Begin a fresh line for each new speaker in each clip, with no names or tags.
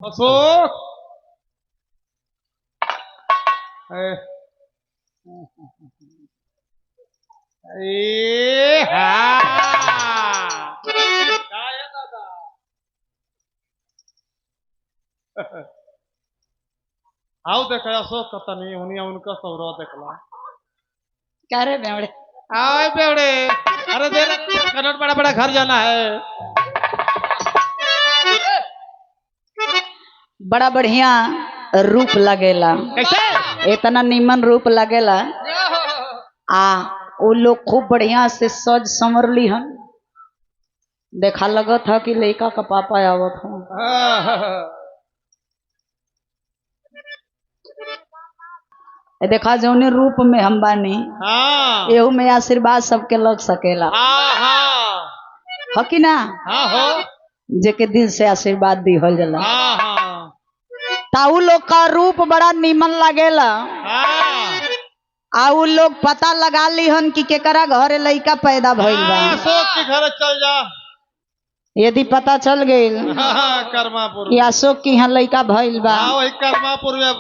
अशोक काय दादा आओ देख अशोक कता नहीं होनी उनका सौरव देखला
क्या रे बेवड़े।
आए बेवड़े अरे दे कनट बड़ा बड़ा घर जाना है।
बड़ा बढ़िया रूप लगेला
कैसे
इतना निमन रूप लगेला आ वो लोग खूब बढ़िया से सज संवर ली हन देखा लगत था कि लड़का का पापा आवत हो देखा जौने रूप में हम बानी
हाँ
एहू में आशीर्वाद सबके लग सकेला
हाँ हाँ
हो कि ना
हाँ हो
जेके दिल से आशीर्वाद दिहल जाला
हाँ हाँ
ताऊ लोग का रूप बड़ा निमन लगेला
हाँ
आ उ लोग पता लगा ली हन कि केकरा घरे लइका पैदा भइल बा।
अशोक के घर चल जा
यदि पता चल गइल
हाँ कर्मापुर
कि अशोक की यहाँ लइका भइल बा
हाँ वही कर्मापुर में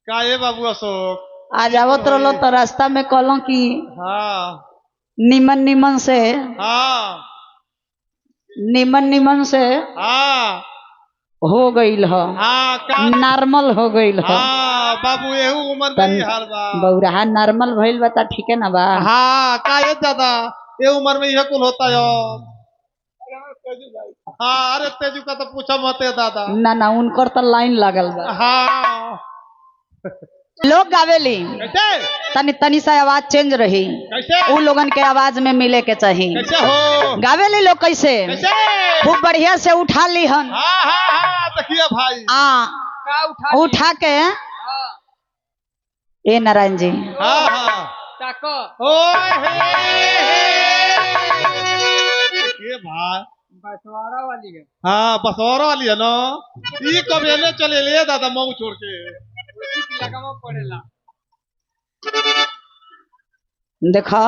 का ये बाबू अशोक
आज आवत रहलो तो रास्ता में कहलो कि
हाँ
निमन निमन से
हाँ
निमन से
हाँ
हो गइल ह
हाँ का
नॉर्मल हो गइल ह
हाँ बाबू एहू उम्र में ही हाल बा
बौराहा नॉर्मल भइल बा त ठीक है ना बा।
हाँ का ये दादा ये उम्र में यह कुल होता है हाँ अरे तेजू का तो पूछा मत है दादा
ना ना उनकर तो लाइन लागल बा।
हाँ
लोग गावेली
कैसे
तनी तनी सा आवाज चेंज रही
कैसे
उ लोगन के आवाज में मिले के चाहिए।
कैसे हो
गावेली लोग कैसे
कैसे
खूब बढ़िया से उठा ली हन
हाँ हाँ हाँ देखिए भाई
आ उठा के ए नारायण जी
हाँ हाँ ओए ये भाई
बसवाड़ा वाली है
हाँ बसौरा वाली है ना ये कब एने चले ले दादा मऊ छोड़ के
उसी की लगावा पड़ेला।
देखा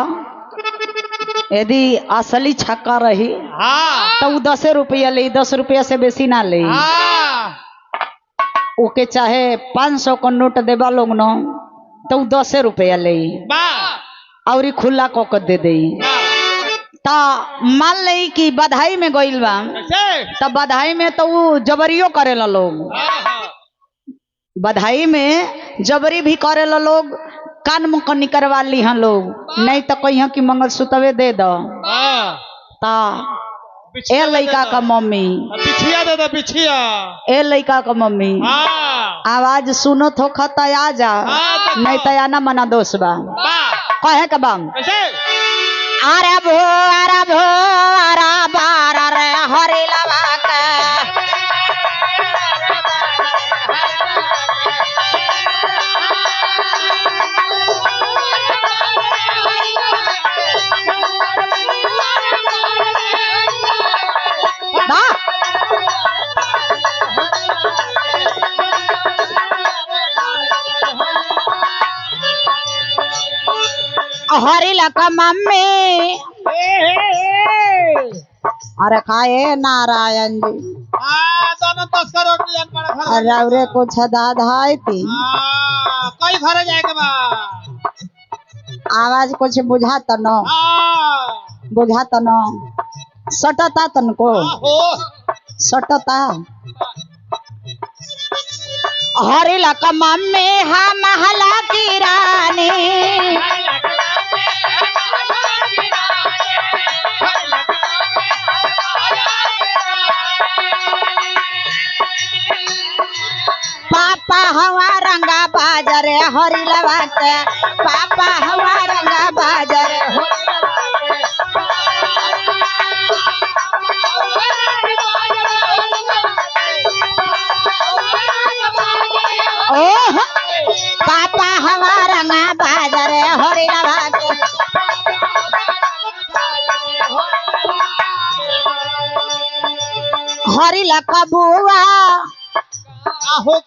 यदि असली छक्का रही
हाँ
तो उ 10 रुपया ले 10 रुपया से बेसी ना ले
हाँ
ओके चाहे 500 का नोट देवा लोग न तो उ 10 रुपया ले
बा
और ई खुला कोक दे दे ता मान ले कि बधाई में गइल बा
कैसे
तब बधाई में तो उ जबरियो करेला लोग
हाँ हाँ
बधाई में जबरी भी करेला लोग कान मुंह निकलवा ली हैं लोग नहीं तो कहीं कि मंगलसूत्रवे दे दो
हाँ
ता ए
बिछिया दे
लड़का
देता।
का मम्मी
बिछिया दे दे बिछिया
ए लड़का का मम्मी
हाँ
आवाज सुनो थो खता आ जा
हाँ,
नहीं तो आना मना दोष बा
बा
कहे के बम
कैसे
अरे भो अरे बार रे हरि लवा के बा हरि लका मम्मी अरे खाए नारायण जी
हाँ दोनों 10 करोड़ की बड़ा घर
अरे अरे कुछ दाधाई थी
हाँ कई घरे जाएगा बा
आवाज कुछ बुझाता न
हाँ
बुझाता न सटता तनको
हो
सटता हरि लका मम्मी हम हला की रानी पापा हवा रंगा बाजार हरि लवा के पापा हवा रंगा बाजार ओह पापा हवा रंगा बाजार हरि लवा के हरि लका बुआ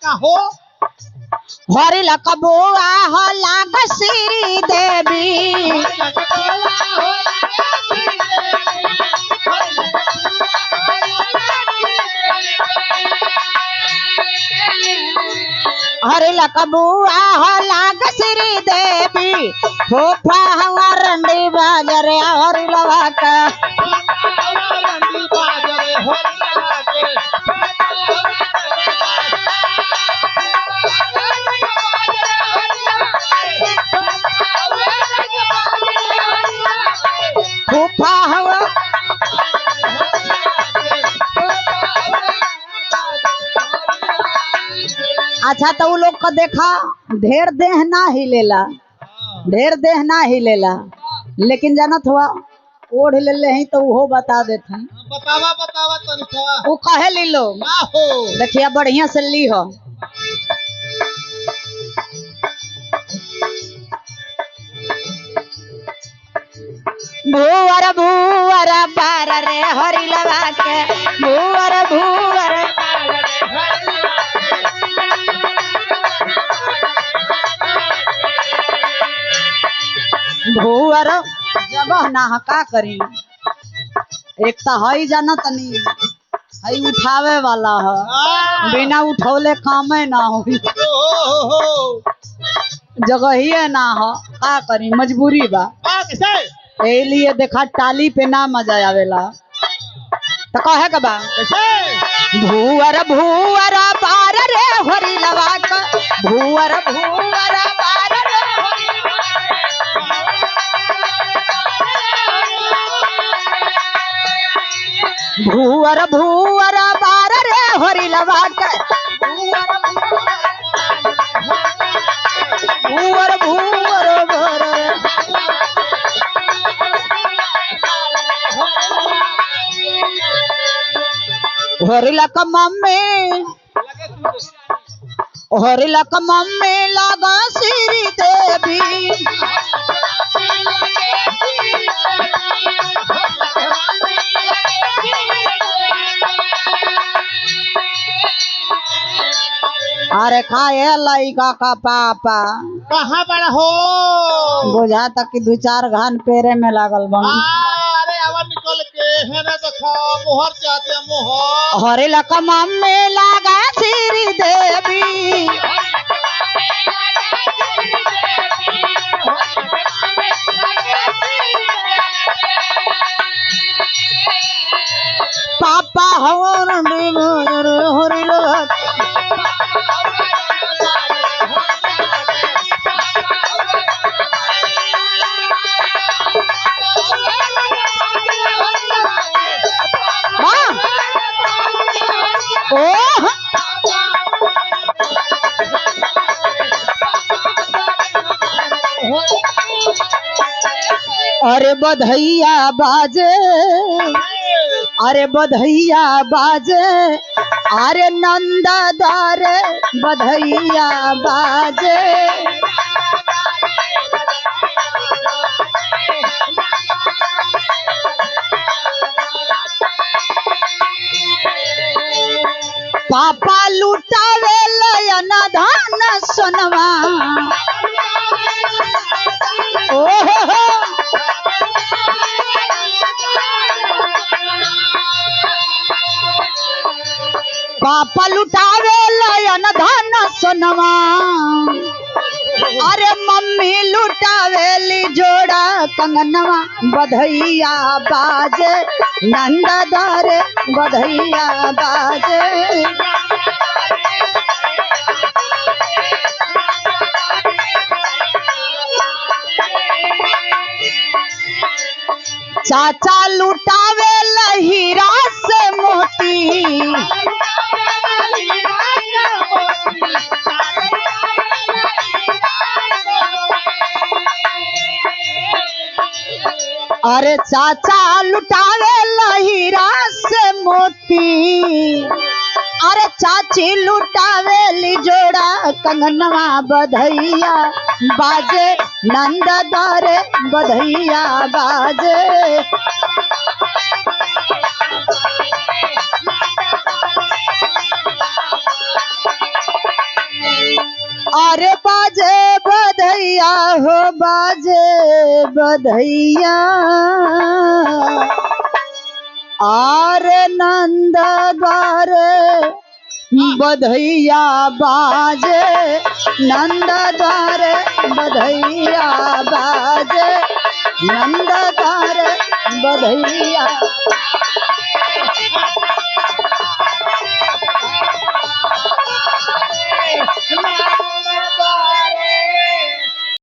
काहो
हरि लका बुआ हो लाग श्री देवी हरे लकबुआ हो लाग श्री देवी फूफा हमार रंडी बाजरे हरी लवा का
रंडी बाजरे
फूफा हवा अच्छा तो उ लोग का देखा ढेर देह ना हिलेला ढेर देह ना हिलेला लेकिन जानत हुआ ओढ़ ले ही तो वो बता देते हैं
बतावा बतावा तनिका
वो कहे ली लो
ना हो
देखिए बढ़िया से ली हो भूवर भूवर पार रे हरी लगा के भूवर भूवर भूवर जगह ना का करी एक तो हई जाना तनी हई उठावे वाला है बिना उठौले कामे ना हो जगह ही ना हो का करी मजबूरी बा ए लिए देखा टाली पे ना मजा आवेला तो कहे के बा भूवर भूवर पार रे हरी लवा का भूवर भूवर पार रे भूवर भूवर पार रे हरी लवा का भूवर भूवर हरिला का मम्मी हरिला का मम्मी लगा श्री देवी अरे खाए लइका का पापा
कहाँ बड़ा हो
बुझा तक कि 2-4 घान पेरे में लागल बन
अरे आवाज निकल के है ना देखो मोहर चाहते मोहर
हरे लका मम्मी लगा श्री देवी पापा हवन हरी लगा अरे बधैया बाजे अरे बधैया बाजे अरे नंदा दारे बधैया बाजे पापा लुटावे लयना धान सोनवा ओहो पापा लुटावे लयन धन सोनवा अरे मम्मी लुटावेली जोड़ा कंगनवा बधैया बाजे नंददार बधैया बाजे चाचा लुटावे हीरा से मोती अरे चाचा लुटावे हीरा से मोती अरे चाची लुटावे जोड़ा कंगनवा बधैया बाजे नंददार बधैया बाजे अरे बाजे बधैया हो बाजे बधैया अरे नंददार बधैया बाजे नंद द्वार बधैया बाजे नंद द्वार बधैया